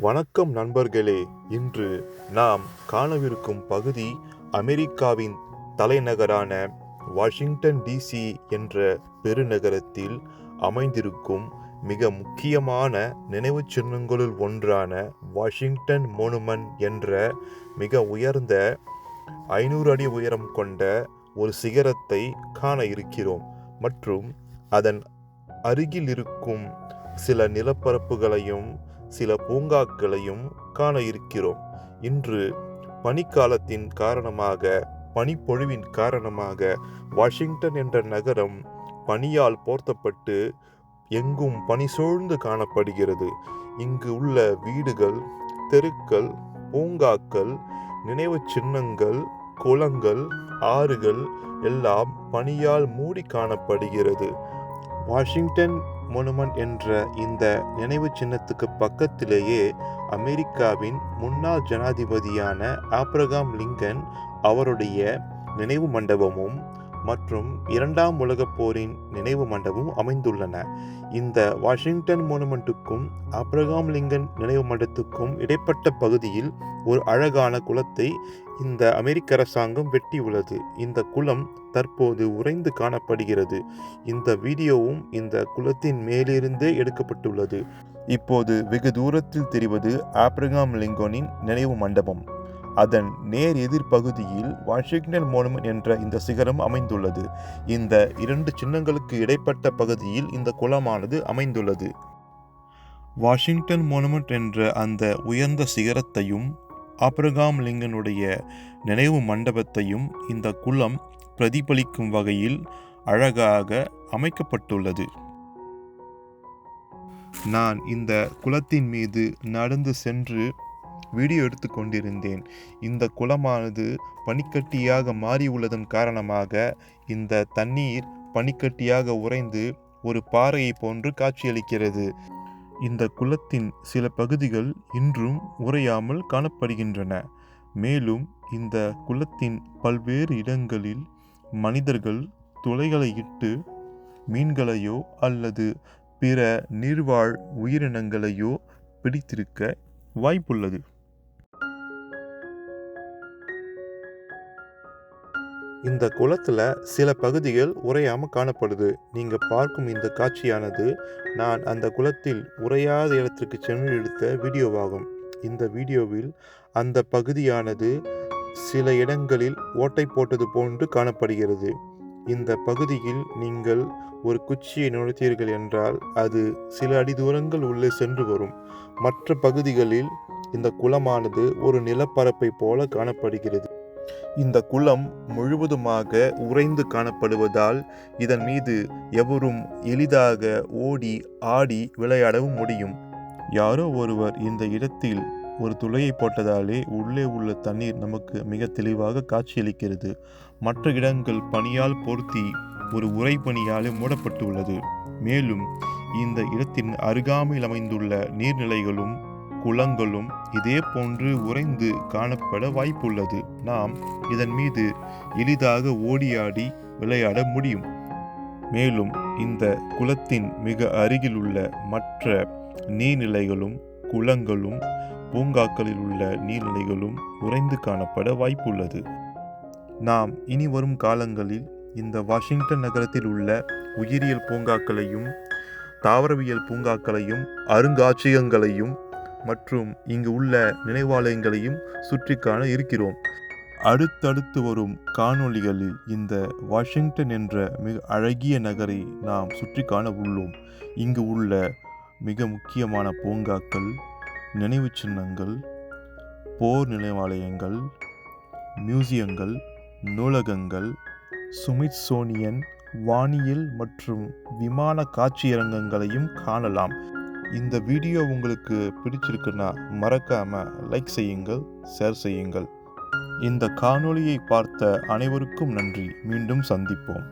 வணக்கம் நண்பர்களே. இன்று நாம் காணவிருக்கும் பகுதி அமெரிக்காவின் தலைநகரான வாஷிங்டன் டிசி என்ற பெருநகரத்தில் அமைந்திருக்கும் மிக முக்கியமான நினைவுச் சின்னங்களுள் ஒன்றான வாஷிங்டன் மோனுமெண்ட் என்ற மிக உயர்ந்த 500 அடி உயரம் கொண்ட ஒரு சிகரத்தை காண இருக்கிறோம். மற்றும் அதன் அருகில் இருக்கும் சில நிலப்பரப்புகளையும் சில பூங்காக்களையும் காண இருக்கிறோம். இன்று பனிக்காலத்தின் காரணமாக, பனிப்பொழிவின் காரணமாக வாஷிங்டன் என்ற நகரம் பனியால் போர்த்தப்பட்டு எங்கும் பனி சூழ்ந்து காணப்படுகிறது. இங்கு உள்ள வீடுகள், தெருக்கள், பூங்காக்கள், நினைவு சின்னங்கள், குளங்கள், ஆறுகள் எல்லாம் பனியால் மூடி காணப்படுகிறது. வாஷிங்டன் மோனுமெண்ட் என்ற இந்த நினைவு சின்னத்துக்கு பக்கத்திலேயே அமெரிக்காவின் முன்னாள் ஜனாதிபதியான ஆப்ரகாம் லிங்கன் அவருடைய நினைவு மண்டபமும் மற்றும் 2ஆம் உலகப் போரின் நினைவு மண்டபமும் அமைந்துள்ளன. இந்த வாஷிங்டன் மோனுமெண்ட்டுக்கும் ஆப்ரகாம் லிங்கன் நினைவு மண்டபத்துக்கும் இடைப்பட்ட பகுதியில் ஒரு அழகான குளத்தை இந்த அமெரிக்க அரசாங்கம் வெட்டியுள்ளது. இந்த குளம் தற்போது உறைந்து காணப்படுகிறது. இந்த வீடியோவும் இந்த குளத்தின் மேலிருந்தே எடுக்கப்பட்டுள்ளது. இப்போது வெகு தூரத்தில் தெரிவது ஆப்ரகாம் லிங்கனின் நினைவு மண்டபம். அதன் நேர் எதிர் பகுதியில் வாஷிங்டன் மோனுமெண்ட் என்ற இந்த சிகரம் அமைந்துள்ளது. இந்த 2 சின்னங்களுக்கு இடைப்பட்ட பகுதியில் இந்த குளமானது அமைந்துள்ளது. வாஷிங்டன் மோனுமெண்ட் என்ற அந்த உயர்ந்த சிகரத்தையும் ஆப்ரகாம் லிங்கனுடைய நினைவு மண்டபத்தையும் இந்த குளம் பிரதிபலிக்கும் வகையில் அழகாக அமைக்கப்பட்டுள்ளது. நான் இந்த குளத்தின் மீது நடந்து சென்று வீடியோ எடுத்து கொண்டிருந்தேன். இந்த குளமானது பனிக்கட்டியாக மாறியுள்ளதன் காரணமாக இந்த தண்ணீர் பனிக்கட்டியாக உறைந்து ஒரு பாறையை போன்று காட்சியளிக்கிறது. இந்த குளத்தின் சில பகுதிகள் இன்றும் உறையாமல் காணப்படுகின்றன. மேலும் இந்த குளத்தின் பல்வேறு இடங்களில் மனிதர்கள் துளைகளை இட்டு மீன்களையோ அல்லது பிற நீர்வாழ் உயிரினங்களையோ பிடித்திருக்க வாய்ப்புள்ளது. இந்த குளத்தில் சில பகுதிகள் உறையாமல் காணப்படுது. நீங்கள் பார்க்கும் இந்த காட்சியானது நான் அந்த குளத்தில் உறையாத இடத்திற்கு சென்று எடுத்த வீடியோவாகும். இந்த வீடியோவில் அந்த பகுதியானது சில இடங்களில் ஓட்டை போட்டது போன்று காணப்படுகிறது. இந்த பகுதியில் நீங்கள் ஒரு குச்சியை நுழைத்தீர்கள் என்றால் அது சில அடி தூரங்கள் உள்ளே சென்று வரும். மற்ற பகுதிகளில் இந்த குளமானது ஒரு நிலப்பரப்பை போல காணப்படுகிறது. இந்த குளம் முழுவதுமாக உறைந்து காணப்படுவதால் இதன் மீது எவரும் எளிதாக ஓடி ஆடி விளையாடவும் முடியும். யாரோ ஒருவர் இந்த இடத்தில் ஒரு துளையை போட்டதாலே உள்ளே உள்ள தண்ணீர் நமக்கு மிக தெளிவாக காட்சியளிக்கிறது. மற்ற இடங்கள் பனியால் பொருத்தி ஒரு உறைபனியாலே மூடப்பட்டுள்ளது. மேலும் இந்த இடத்தின் அருகாமையில் அமைந்துள்ள நீர்நிலைகளும் குளங்களும் இதே போன்று உறைந்து காணப்பட வாய்ப்புள்ளது. நாம் இதன் மீது எளிதாக ஓடியாடி விளையாட முடியும். மேலும் இந்த குளத்தின் மிக அருகில் உள்ள மற்ற நீர்நிலைகளும் குளங்களும் பூங்காக்களில் உள்ள நீர்நிலைகளும் உறைந்து காணப்பட வாய்ப்புள்ளது. நாம் இனி வரும் காலங்களில் இந்த வாஷிங்டன் நகரத்தில் உள்ள உயிரியல் பூங்காக்களையும் தாவரவியல் பூங்காக்களையும் அருங்காட்சியகங்களையும் மற்றும் இங்கு உள்ள நினைவாலயங்களையும் சுற்றி காண இருக்கிறோம். அடுத்தடுத்து வரும் காணொளிகளில் இந்த வாஷிங்டன் என்ற மிக அழகிய நகரை நாம் சுற்றி காண உள்ளோம். இங்கு உள்ள மிக முக்கியமான பூங்காக்கள், நினைவு சின்னங்கள், போர் நினைவாலயங்கள், மியூசியங்கள், நூலகங்கள், ஸ்மித்சோனியன் வானியல் மற்றும் விமான காட்சியரங்கங்களையும் காணலாம். இந்த வீடியோ உங்களுக்கு பிடிச்சிருக்குன்னா மறக்காம லைக் செய்யுங்கள், ஷேர் செய்யுங்கள். இந்த காணொளியை பார்த்த அனைவருக்கும் நன்றி. மீண்டும் சந்திப்போம்.